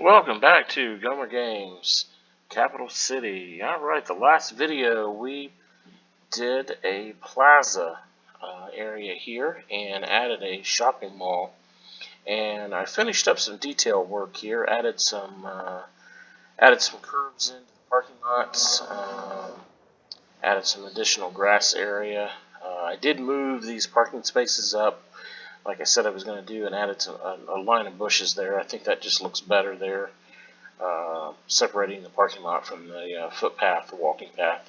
Welcome back to Gomer Games, Capital City. Alright, the last video we did a plaza area here and added a shopping mall. And I finished up some detail work here, added some curbs into the parking lots, added some additional grass area. I did move these parking spaces up like I said I was going to do, and added a line of bushes there. I think that just looks better there, separating the parking lot from the footpath, the walking path.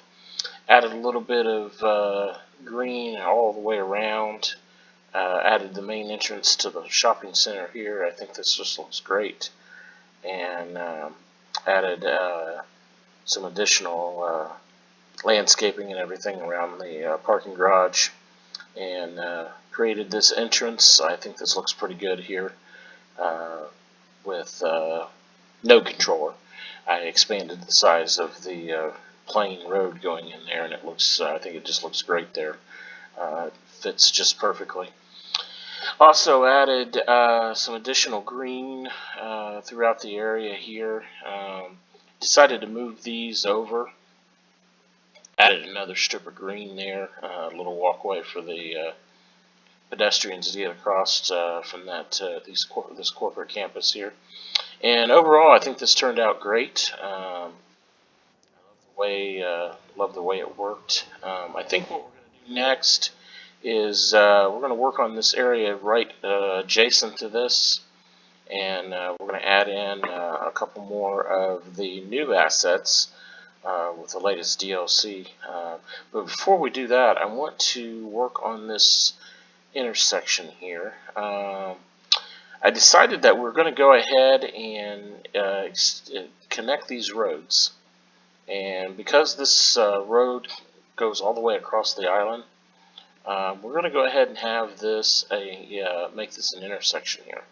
Added a little bit of green all the way around. Added the main entrance to the shopping center here. I think this just looks great. And added some additional landscaping and everything around the parking garage. And created this entrance. I think this looks pretty good here with no controller. I expanded the size of the plain road going in there, and it looks. I think it just looks great there. Fits just perfectly. Also added some additional green throughout the area here. Decided to move these over. Added another strip of green there, a little walkway for the pedestrians to get across from this corporate campus here. And overall, I think this turned out great. I love the way it worked. I think what we're going to do next is we're going to work on this area right adjacent to this, and we're going to add in a couple more of the new assets with the latest DLC. But before we do that, I want to work on this intersection here. I decided that we're going to go ahead and connect these roads. And because this road goes all the way across the island, we're going to go ahead and have this make this an intersection here.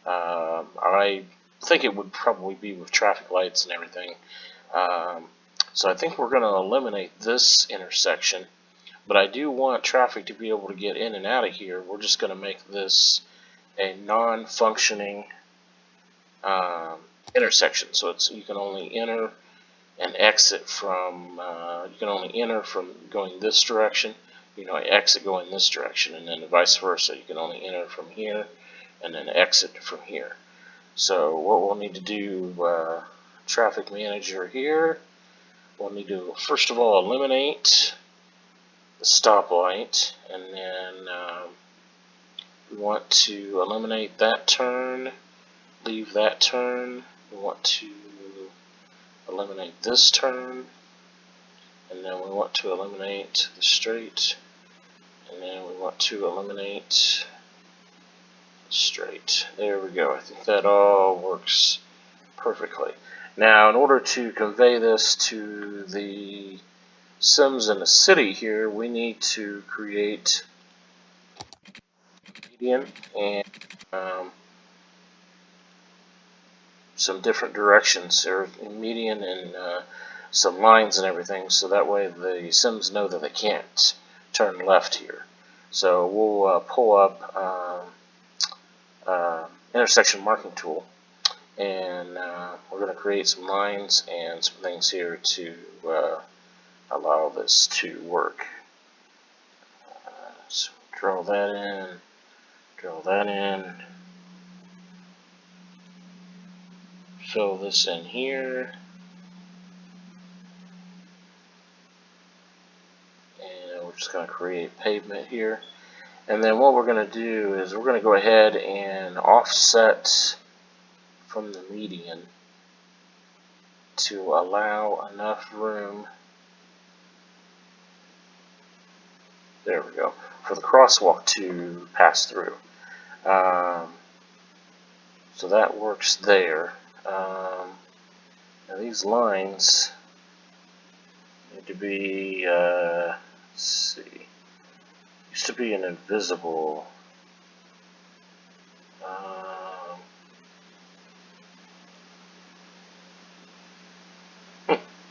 I think it would probably be with traffic lights and everything. So I think we're going to eliminate this intersection, but I do want traffic to be able to get in and out of here. We're just going to make this a non-functioning intersection, so you can only enter and exit from. You can only enter from going this direction. You know, exit going this direction, and then vice versa. You can only enter from here and then exit from here. So what we'll need to do, traffic manager here. We'll need to first of all eliminate the stoplight, and then we want to eliminate that turn, leave that turn. We want to eliminate this turn, and then we want to eliminate the straight, and then we want to eliminate the straight. There we go. I think that all works perfectly. Now, in order to convey this to the Sims in the city here, we need to create median and some different directions, or median and some lines and everything, so that way the Sims know that they can't turn left here. So we'll pull up intersection marking tool, and we're going to create some lines and some things here to allow this to work. So draw that in, fill this in here, and we're just going to create pavement here. And then what we're going to do is we're going to go ahead and offset from the median to allow enough room, there we go, for the crosswalk to pass through. So that works there. Now these lines need to be, let's see, used to be an invisible.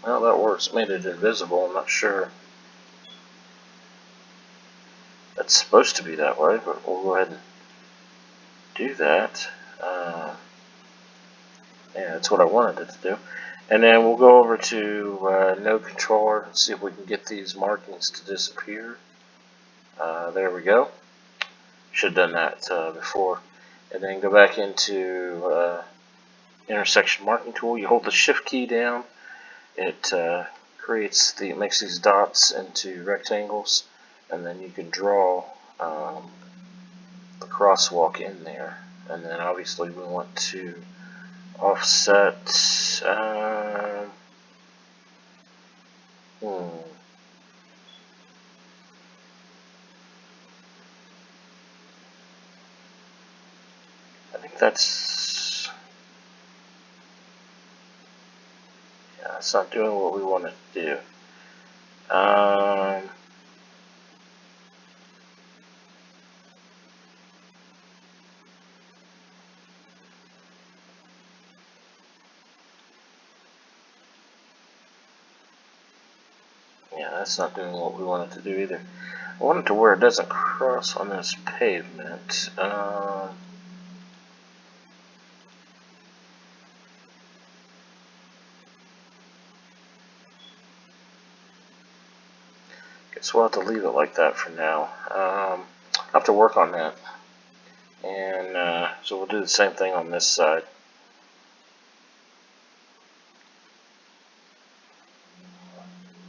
Well, that works. Made it invisible. I'm not sure. That's supposed to be that way, but we'll go ahead and do that. Yeah, that's what I wanted it to do. And then we'll go over to node controller and see if we can get these markings to disappear. There we go. Should have done that before. And then go back into intersection marking tool. You hold the shift key down. It makes these dots into rectangles, and then you can draw the crosswalk in there. And then obviously we want to offset. I think that's not doing what we want it to do. Yeah, that's not doing what we want it to do either. I want it to where it doesn't cross on this pavement. Guess we'll have to leave it like that for now. I'll have to work on that. And so we'll do the same thing on this side.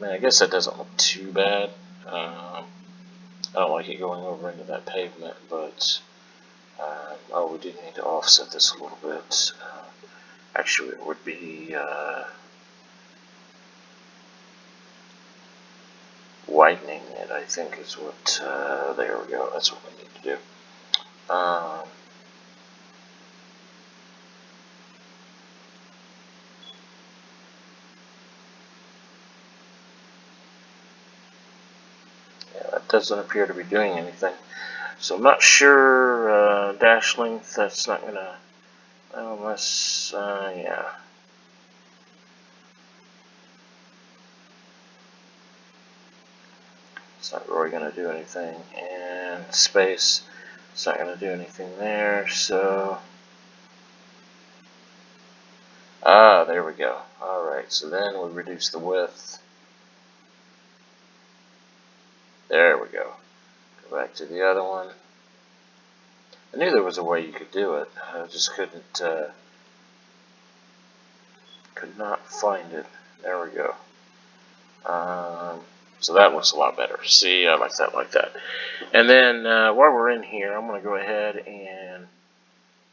I mean, I guess that doesn't look too bad. I don't like it going over into that pavement, but oh, we do need to offset this a little bit. Actually, it would be widening it, I think, is what. There we go. That's what we need to do. Yeah, that doesn't appear to be doing anything. So I'm not sure. Dash length. That's not gonna. Unless, yeah. It's not really going to do anything. And space, it's not going to do anything there. So, there we go. Alright, so then we reduce the width. There we go. Go back to the other one. I knew there was a way you could do it. I just could not find it. There we go. So that looks a lot better. See, I like that. And then while we're in here, I'm going to go ahead and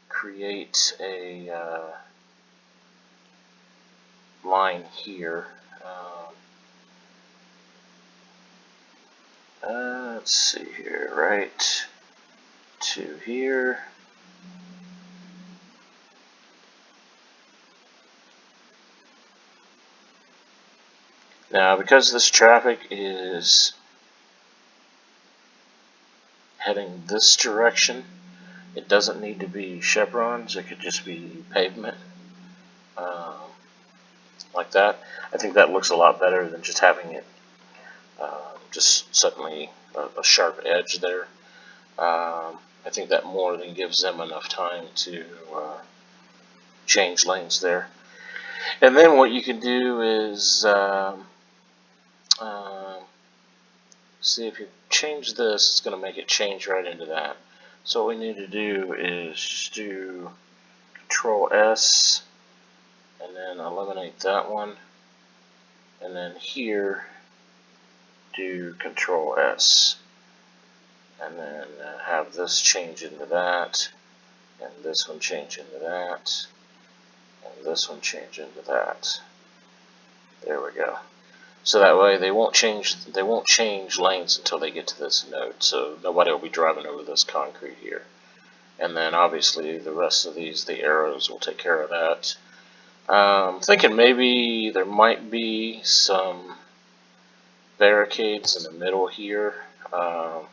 create a line here. Let's see here, right to here. Now, because this traffic is heading this direction, it doesn't need to be chevrons. It could just be pavement, like that. I think that looks a lot better than just having it just suddenly a sharp edge there. I think that more than gives them enough time to change lanes there. And then what you can do is see if you change this, it's going to make it change right into that. So what we need to do is just do Control S and then eliminate that one, and then here do Control S, and then have this change into that, and this one change into that, and this one change into that. There we go. So that way they won't change lanes until they get to this node. So nobody will be driving over this concrete here. And then obviously the rest of these, the arrows will take care of that. I'm thinking maybe there might be some barricades in the middle here. I'm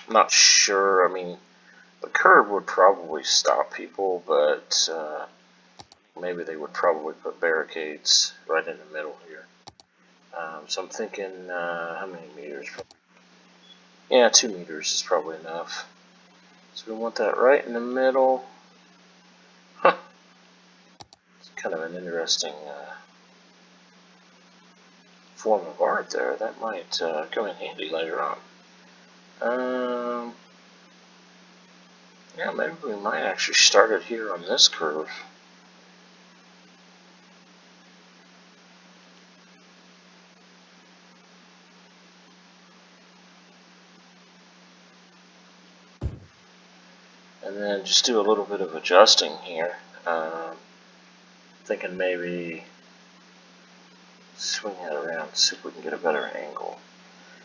not sure. I mean, the curb would probably stop people, but maybe they would probably put barricades right in the middle here. So I'm thinking, how many meters? Yeah, 2 meters is probably enough. So we want that right in the middle. Huh. It's kind of an interesting form of art there. That might come in handy later on. Yeah, maybe we might actually start it here on this curve. And then just do a little bit of adjusting here. Thinking maybe swing it around, see if we can get a better angle.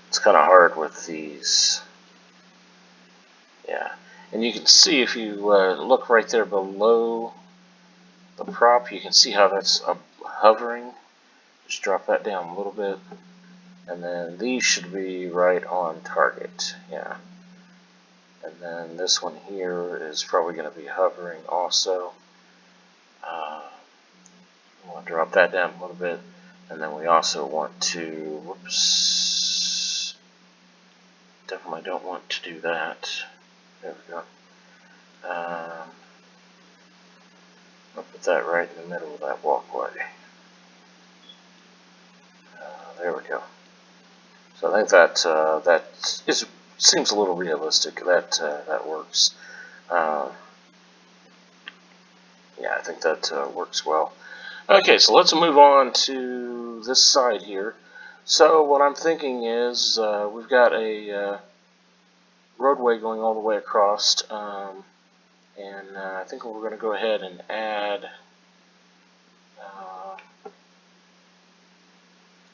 It's kind of hard with these. Yeah, and you can see if you look right there below the prop, you can see how that's hovering. Just drop that down a little bit, and then these should be right on target. Yeah, and then this one here is probably going to be hovering also. I want to drop that down a little bit, and then we also want to, whoops, definitely don't want to do that. There we go. I'll put that right in the middle of that walkway. There we go. So I think that seems a little realistic. That works. Yeah, I think that works well. Okay, so let's move on to this side here. So what I'm thinking is we've got a roadway going all the way across, and I think we're going to go ahead and add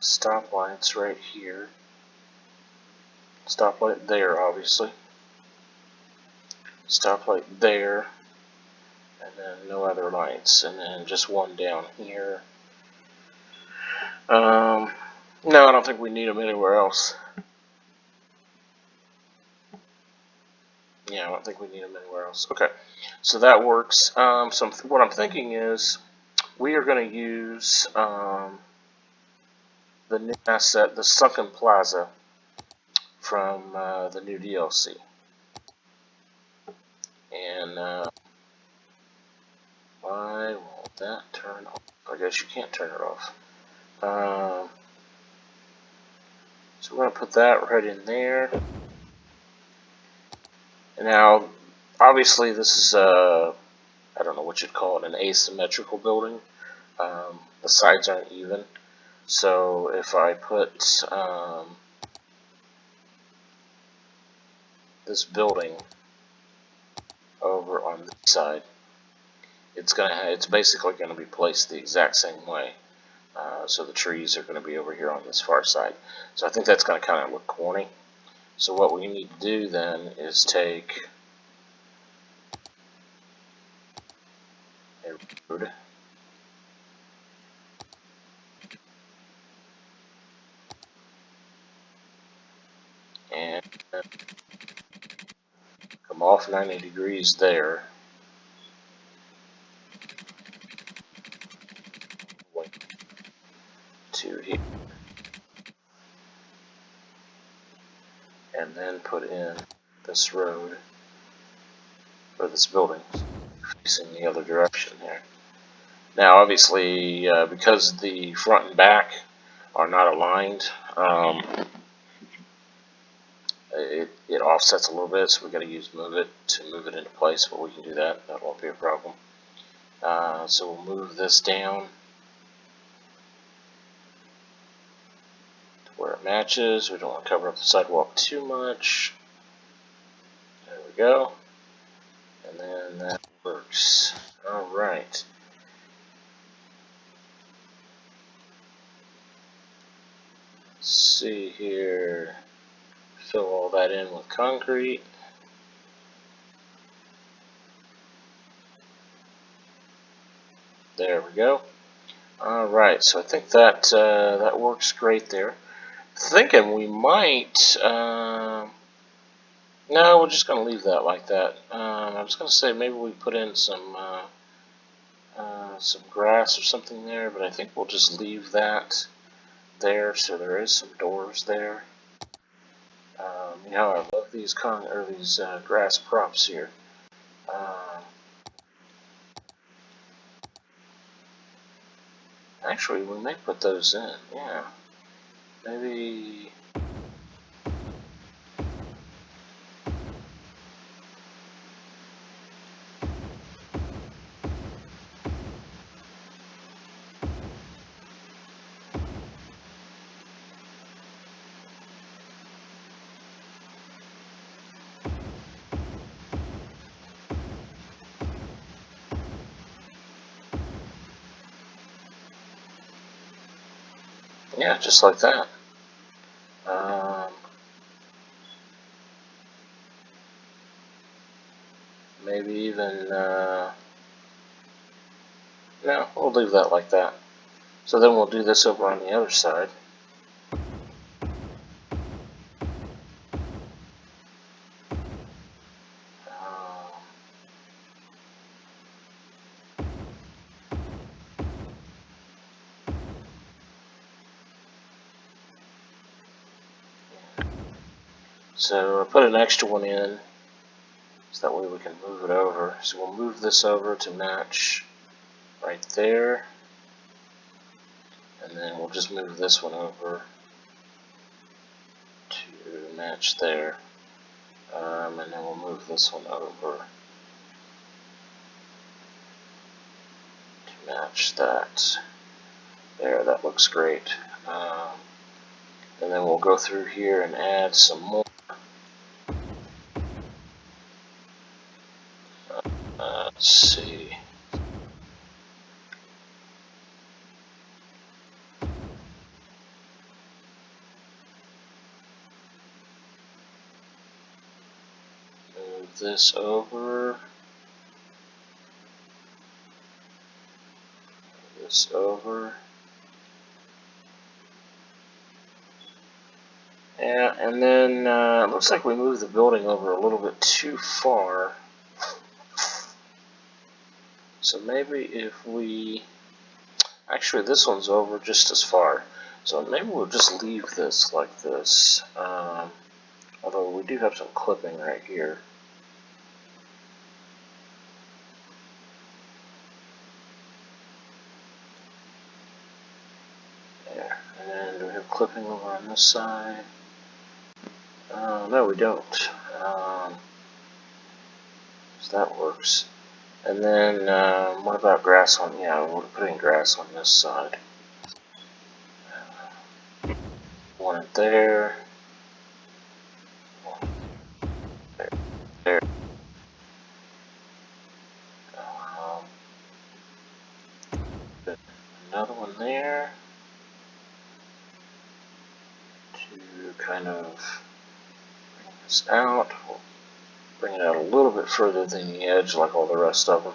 stoplights right here. Stoplight there, obviously. Stoplight there. And then no other lights. And then just one down here. No, I don't think we need them anywhere else. Yeah, I don't think we need them anywhere else. Okay, so that works. So what I'm thinking is we are going to use the new asset, the Sunken Plaza, from the new DLC. And why won't that turn off? I guess you can't turn it off. So we're going to put that right in there. And now, obviously, this is I don't know what you'd call it, an asymmetrical building. The sides aren't even. So if I put this building over on this side, it's basically going to be placed the exact same way. So the trees are going to be over here on this far side. So I think that's going to kind of look corny. So what we need to do then is take a road and come off 90 degrees there. To here. And then put in this road, or this building, facing the other direction there. Now, obviously, because the front and back are not aligned, it offsets a little bit, so we've got to use move it to move it into place, but we can do that. That won't be a problem. So we'll move this down to where it matches. We don't want to cover up the sidewalk too much. There we go. And then that works. Alright. Let's see here. Fill all that in with concrete. There we go. Alright, so I think that that works great there. Thinking we might, no, we're just going to leave that like that. I was going to say maybe we put in some grass or something there, but I think we'll just leave that there, so there is some doors there. You know, I love these grass props here. Actually, we may put those in. Yeah, maybe. Yeah, just like that. Maybe even, no, we'll leave that like that. So then we'll do this over on the other side. So I put an extra one in, so that way we can move it over. So we'll move this over to match right there. And then we'll just move this one over to match there. And then we'll move this one over to match that. There, that looks great. And then we'll go through here and add some more. Let's see. Move this over. This over. Yeah, and then it looks like we moved the building over a little bit too far. So maybe if we... Actually, this one's over just as far. So maybe we'll just leave this like this. Although we do have some clipping right here. There. And do we have clipping over on this side? No, we don't. So that works. And then, what about grass on? Yeah, we're putting grass on this side. One there. One there. There. Another one there. To kind of bring this out. We'll bring it out a little bit further than the edge, like all the rest of them.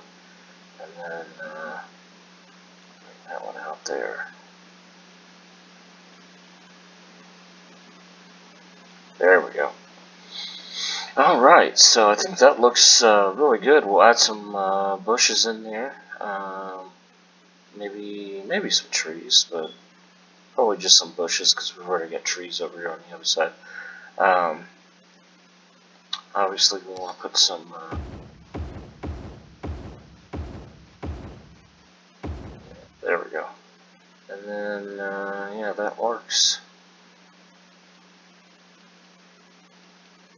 And then bring that one out there. There we go. Alright, so I think that looks really good. We'll add some bushes in there. Maybe some trees, but probably just some bushes because we've already got trees over here on the other side. Obviously, we want to put some... there we go. And then, yeah, that works.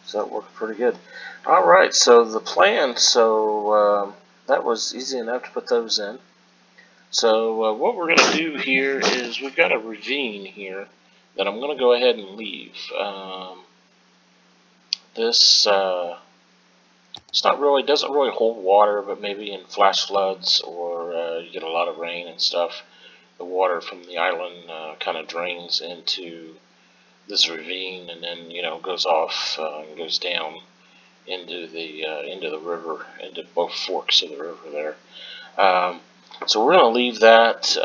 So that worked pretty good. Alright, so the plan, that was easy enough to put those in. So what we're going to do here is we've got a ravine here that I'm going to go ahead and leave. This doesn't really hold water, but maybe in flash floods or you get a lot of rain and stuff, the water from the island kind of drains into this ravine and then goes off and goes down into the river, into both forks of the river there. So we're going to leave that.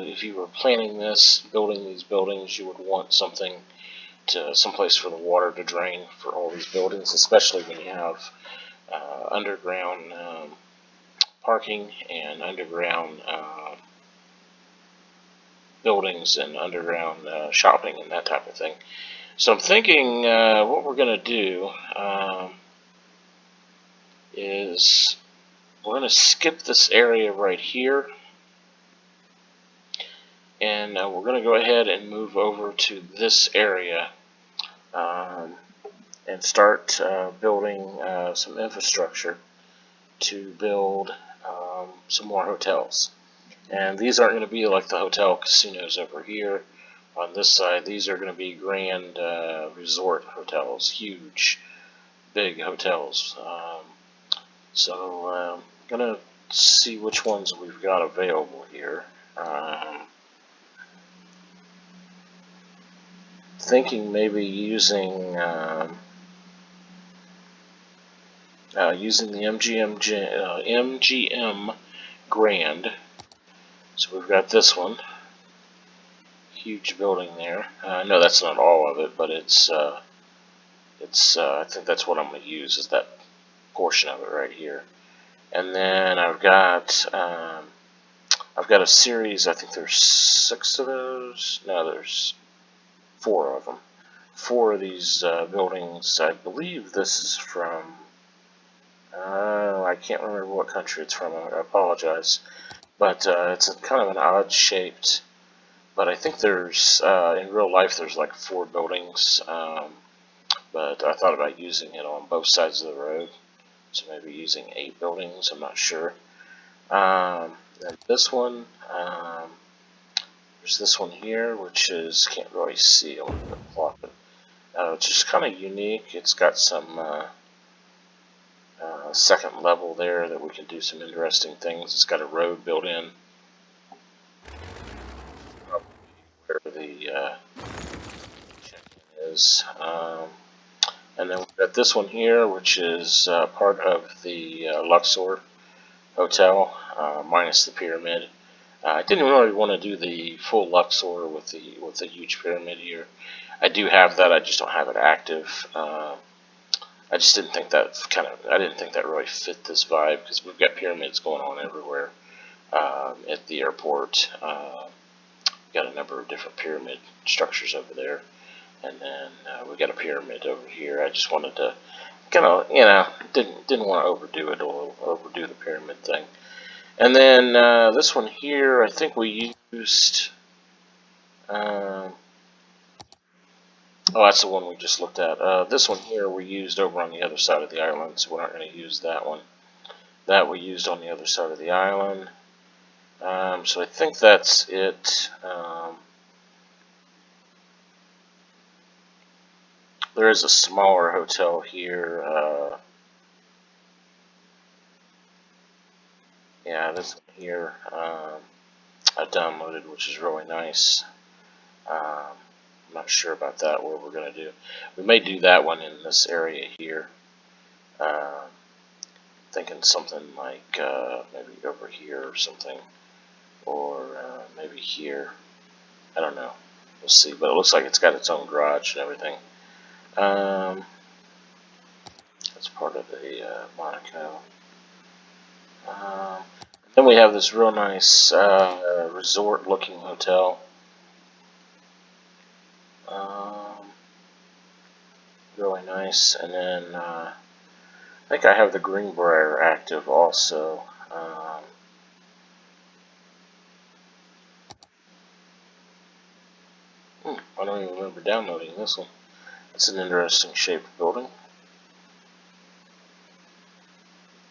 If you were planning this, building these buildings, you would want someplace for the water to drain for all these buildings, especially when you have underground parking and underground buildings and underground shopping and that type of thing. So I'm thinking what we're going to do is we're going to skip this area right here, and we're going to go ahead and move over to this area and start building some infrastructure to build some more hotels. And these aren't going to be like the hotel casinos over here on this side. These are going to be grand resort hotels, huge, big hotels. So I'm going to see which ones we've got available here. Thinking maybe using the MGM Grand. So we've got this one, huge building there. No, that's not all of it, but it's I think that's what I'm going to use, is that portion of it right here. And then I've got a series. I think there's 6 of those. No, there's 4 of them. 4 of these buildings. I believe this is from. I can't remember what country it's from. I apologize. But it's kind of an odd shaped. But I think there's in real life there's like 4 buildings. But I thought about using it on both sides of the road. So maybe using 8 buildings. I'm not sure. And this one. There's this one here, which is, can't really see. I'm going to plot it. It's just kind of unique. It's got some second level there that we can do some interesting things. It's got a road built in. Probably where the check-in is. And then we've got this one here, which is part of the Luxor Hotel, minus the pyramid. I didn't really want to do the full Luxor with the huge pyramid here. I do have that. I just don't have it active. I just didn't think that really fit this vibe, because we've got pyramids going on everywhere at the airport. We've got a number of different pyramid structures over there, and then we got a pyramid over here. I just wanted to kind of, didn't want to overdo it or overdo the pyramid thing. And then this one here, I think we used. Oh, that's the one we just looked at. This one here we used over on the other side of the island, so we're not going to use that one. That we used on the other side of the island. So I think that's it. There is a smaller hotel here. Yeah, this one here I downloaded, which is really nice. I'm not sure about that, what we're going to do. We may do that one in this area here. Thinking something like maybe over here or something. Or maybe here. I don't know. We'll see. But it looks like it's got its own garage and everything. That's part of the Monaco. Then we have this real nice resort-looking hotel. Really nice. And then I think I have the Greenbrier active also. I don't even remember downloading this one. It's an interesting shaped building.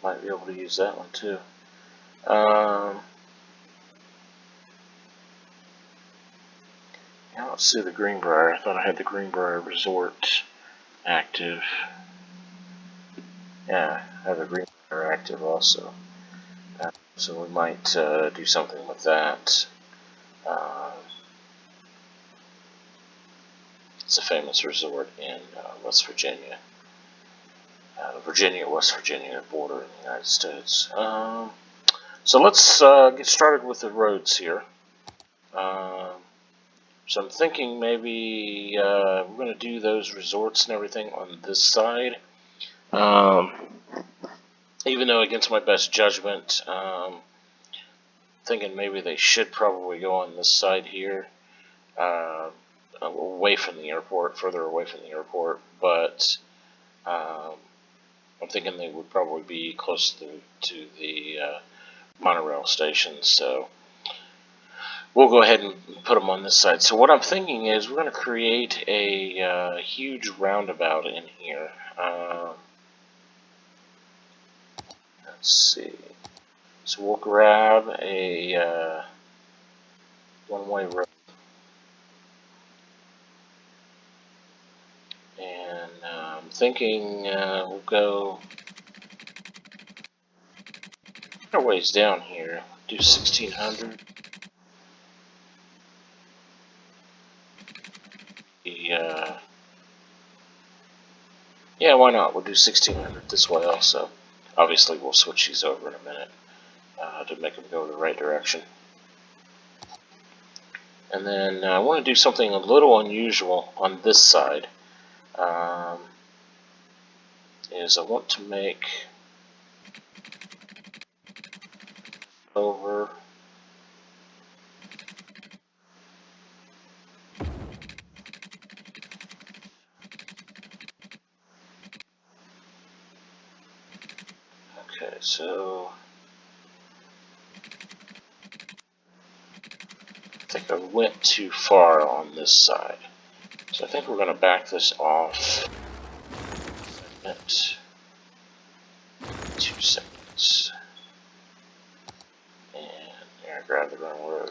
Might be able to use that one too. Yeah, let's see the Greenbrier. I thought I had the Greenbrier Resort active. Yeah, I have the Greenbrier active also. So we might do something with that. It's a famous resort in West Virginia. West Virginia border in the United States. So let's get started with the roads here. So I'm thinking maybe we're going to do those resorts and everything on this side. Even though against my best judgment, thinking maybe they should probably go on this side here. away from the airport, further away from the airport, but I'm thinking they would probably be close to the monorail station, so we'll go ahead and put them on this side. So what I'm thinking is we're going to create a huge roundabout in here. Let's see. So we'll grab a one-way road, and I'm thinking we'll go our ways down here. Do 1600. Yeah, why not? We'll do 1600 this way also. Obviously, we'll switch these over in a minute to make them go the right direction. And then I want to do something a little unusual on this side. Is I want to make over okay, so I think I went too far on this side. So I think we're going to back this off at 2 seconds. And there, I grabbed the wrong road.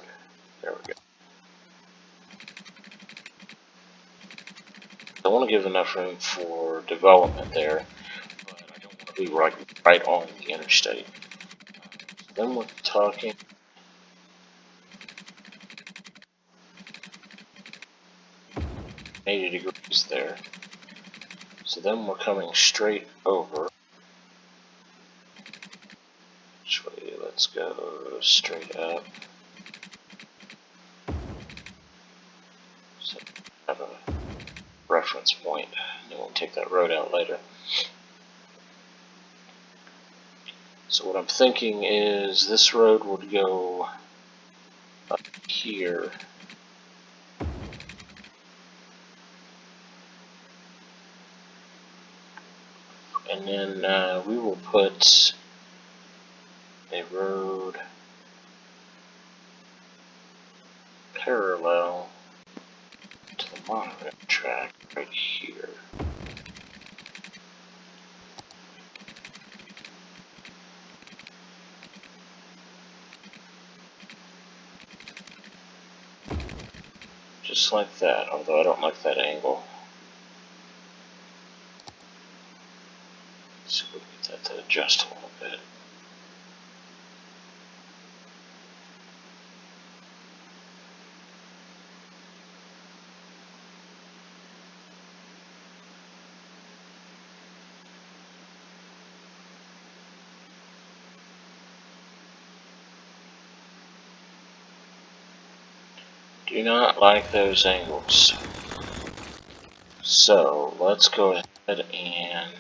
There we go. I want to give enough room for development there, but I don't want to be right on the interstate. Then we're talking 80 degrees there. So then we're coming straight over. Actually, let's go straight up. So have a reference point, and then we'll take that road out later. So what I'm thinking is this road would go up here. And then we will put a road parallel to the monorail track right here. Just like that, although I don't like that angle. So we'll get that to adjust a little bit. Do not like those angles. So let's go ahead and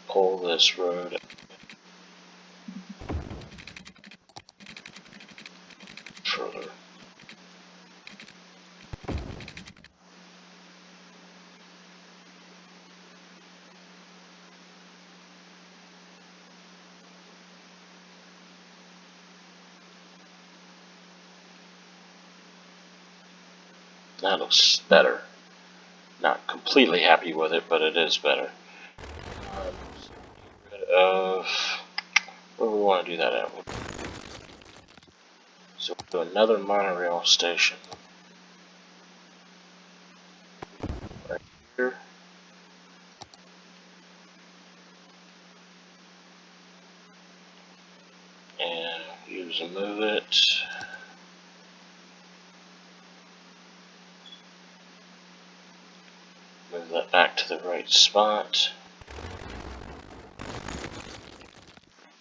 pull this road further. That looks better. Not completely happy with it, but it is better. Get rid of where we want to do that at. So we'll do another monorail station right here. And use and move it. Move that back to the right spot.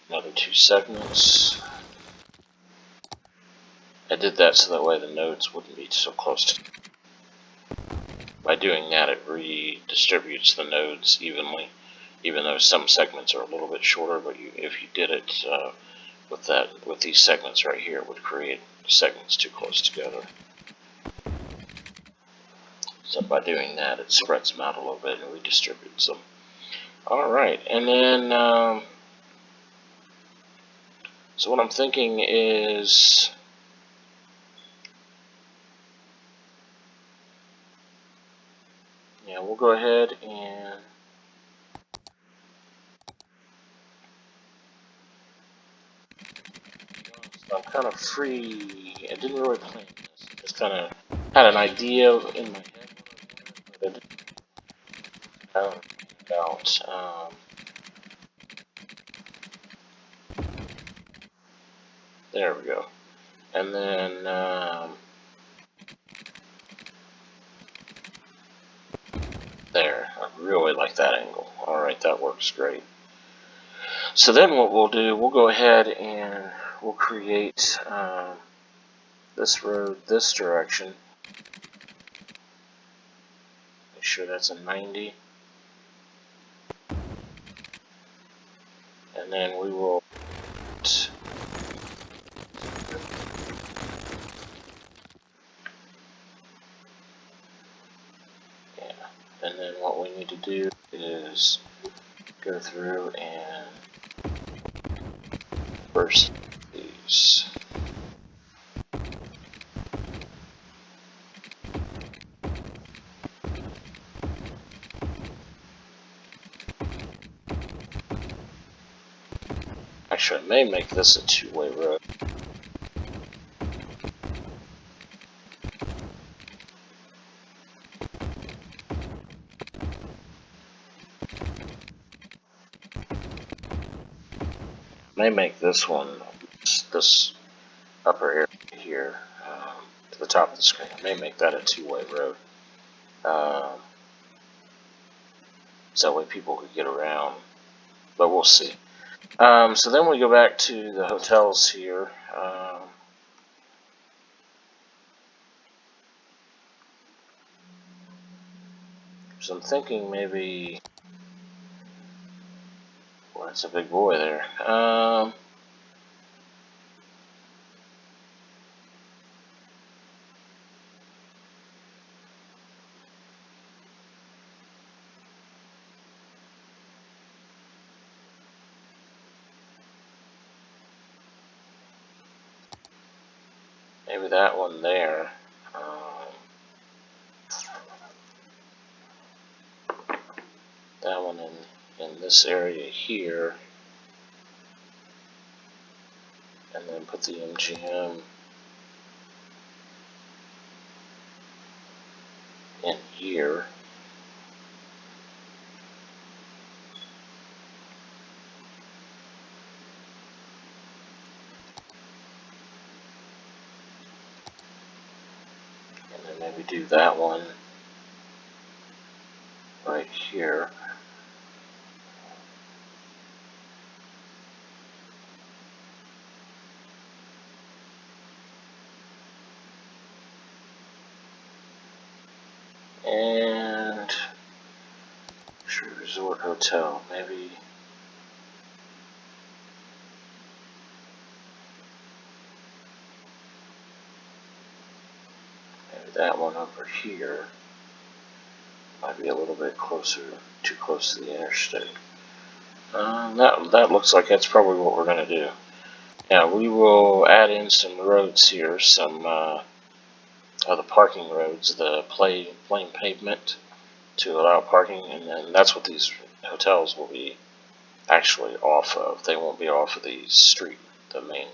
Another 2 segments. I did that so that way the nodes wouldn't be so close. By doing that, it redistributes the nodes evenly, even though some segments are a little bit shorter, but if you did it with these segments right here. It would create segments too close together. So by doing that, it spreads them out a little bit and redistributes them. Alright, and then, so what I'm thinking is, yeah, we'll go ahead and I'm kind of free. I didn't really plan this. I just kind of had an idea in my head what I wanted, but I didn't out. There we go. And then there. I really like that angle. Alright, that works great. So then what we'll do, we'll go ahead and we'll create this road this direction. Make sure that's a 90. And then we will and then what we need to do is go through and reverse these. Actually, I may make this a two-way road. May make this one, this upper area here, to the top of the screen. I may make that a two-way road. So that way people could get around, but we'll see. So then we go back to the hotels here. So I'm thinking maybe, well, that's a big boy there. Maybe that one there. That one in this area here. And then put the MGM in here. And then maybe do that one right here. And Resort Hotel, maybe that one over here. Might be a little bit closer, too close to the interstate. That looks like that's probably what we're going to do. Now we will add in some roads here, some the parking roads, the plain pavement to allow parking, and then that's what these hotels will be actually off of. They won't be off of the street, the main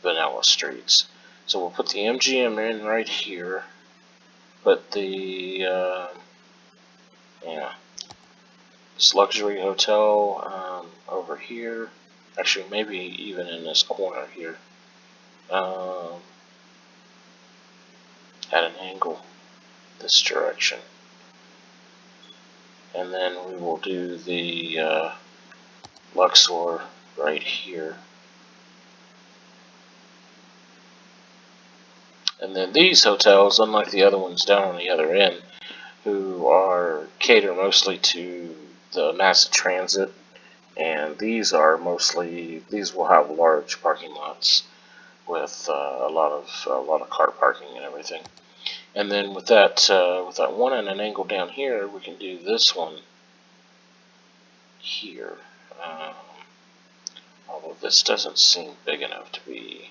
vanilla streets. So we'll put the MGM in right here. Put the this luxury hotel over here. Actually, maybe even in this corner here. At an angle this direction. And then we will do the Luxor right here. And then these hotels, unlike the other ones down on the other end, who cater mostly to the mass transit And these will have large parking lots with a lot of car parking and everything. And then with that one at an angle down here, we can do this one here. Although this doesn't seem big enough to be.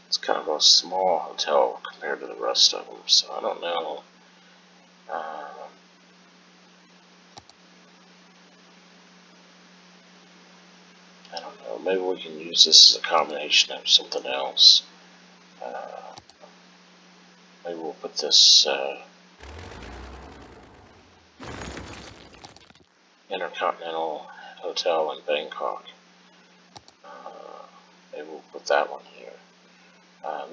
It's kind of a small hotel compared to the rest of them, so I don't know. I don't know. Maybe we can use this as a combination of something else. Maybe we'll put this Intercontinental Hotel in Bangkok. Maybe we'll put that one here.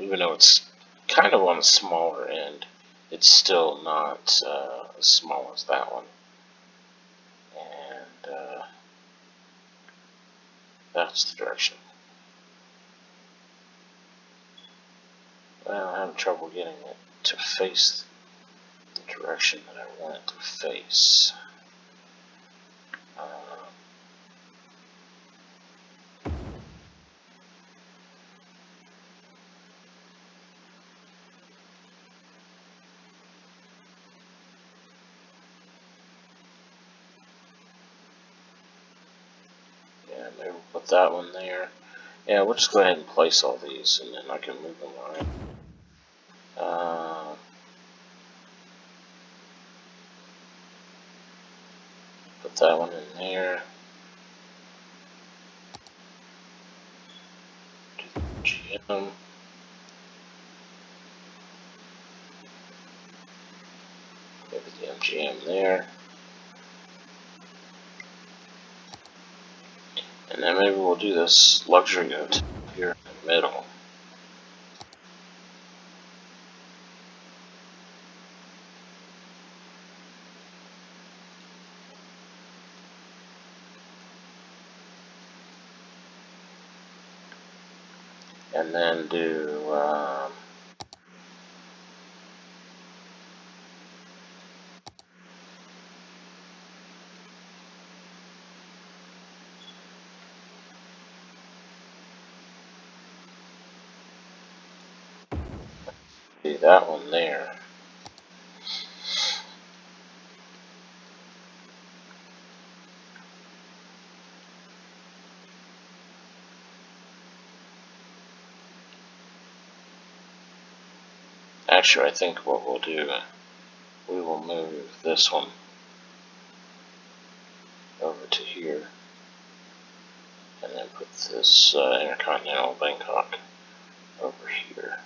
Even though it's kind of on the smaller end, it's still not as small as that one. And that's the direction. Well, I'm having trouble getting it to face the direction that I want it to face. Yeah, maybe we'll put that one there. Yeah, we'll just go ahead and place all these, and then I can move them around. Put that one in there. Do the GM. Maybe the MGM there. And then maybe we'll do this luxury hotel here in the middle. And then do that one there. Actually, I think what we'll do, we will move this one over to here, and then put this Intercontinental Bangkok over here.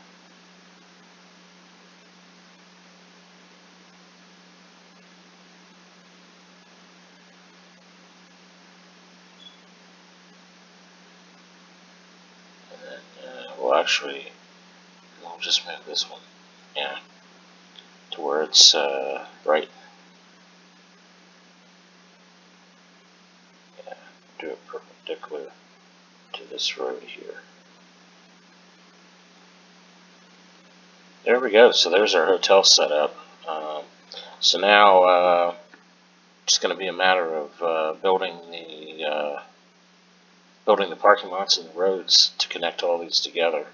And then we'll just move this one, yeah, to where it's right. Yeah, do it perpendicular to this road here. There we go. So there's our hotel setup. So now it's going to be a matter of building the parking lots and the roads to connect all these together,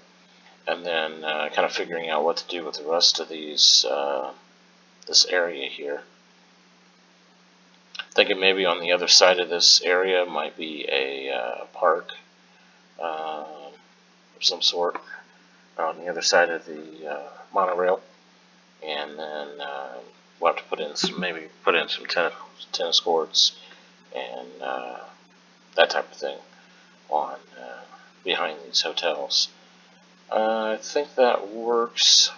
and then kind of figuring out what to do with the rest of these this area here. Thinking maybe on the other side of this area might be a park of some sort on the other side of the monorail, and then we'll have to put in some tennis courts and that type of thing on behind these hotels. I think that works.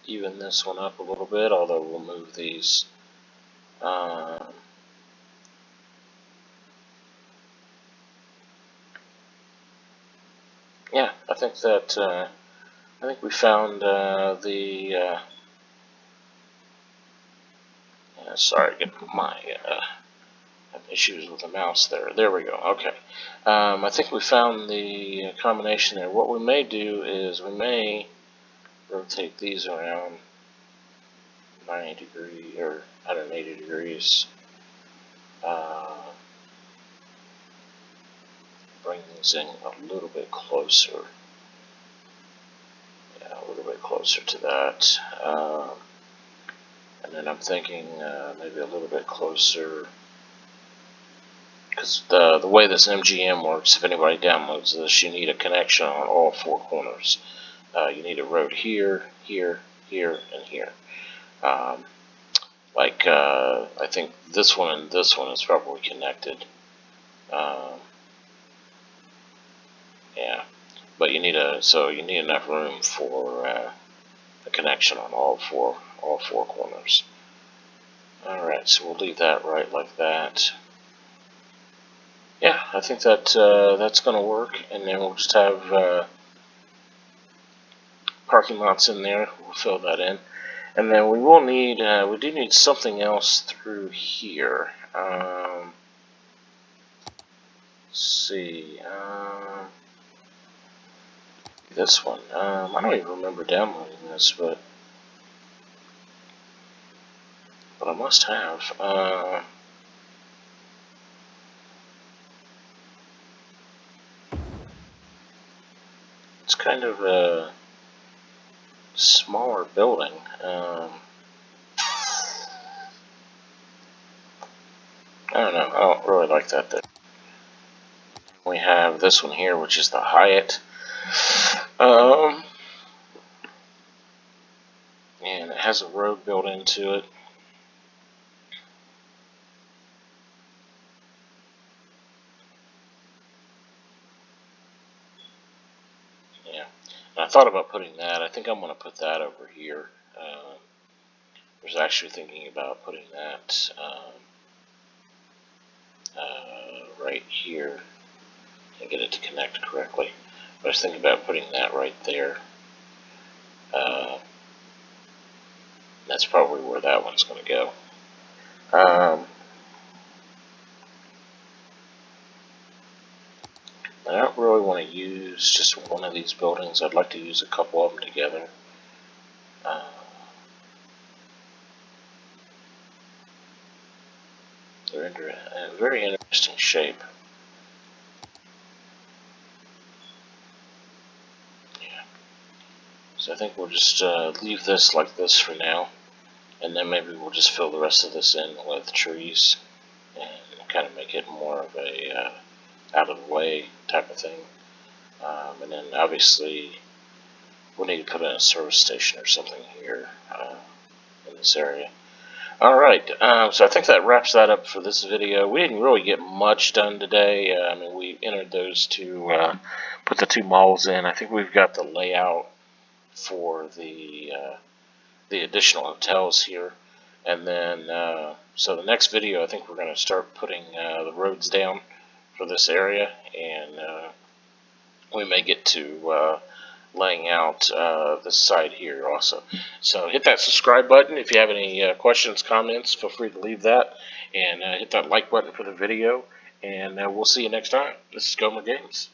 Even this one up a little bit, although we'll move these. Yeah, I think that I think we found the. Sorry, get my issues with the mouse there. There we go. Okay. I think we found the combination there. What we may do is we may rotate these around 90 degree or 180 degrees. Bring these in a little bit closer. Yeah, a little bit closer to that. And then I'm thinking maybe a little bit closer, because the way this MGM works, if anybody downloads this, you need a connection on all four corners. You need a road here, here, here, and here. I think this one and this one is probably connected. Yeah, but you need enough room for a connection on all four corners. All right, so we'll leave that right like that. Yeah, I think that that's going to work, and then we'll just have parking lots in there. We'll fill that in, and then we will need we do need something else through here. Let's see. This one. I don't even remember downloading this, but I must have. It's kind of a smaller building. I don't know. I don't really like that there. We have this one here, which is the Hyatt. And it has a road built into it. Yeah. And I thought about putting that. I think I'm going to put that over here. I was actually thinking about putting that right here and get it to connect correctly. But I was thinking about putting that right there. That's probably where that one's going to go. I don't really want to use just one of these buildings. I'd like to use a couple of them together. They're in a very interesting shape. Yeah. So I think we'll just leave this like this for now, and then maybe we'll just fill the rest of this in with trees and kind of make it more of a out of the way type of thing. And then obviously we'll need to put in a service station or something here in this area. Alright, so I think that wraps that up for this video. We didn't really get much done today. I mean, we entered those two, put the two malls in. I think we've got the layout for the additional hotels here. And then, so the next video, I think we're going to start putting the roads down for this area. And we may get to laying out this side here also. So hit that subscribe button. If you have any questions, comments, feel free to leave that. And hit that like button for the video. And we'll see you next time. This is Gomer Games.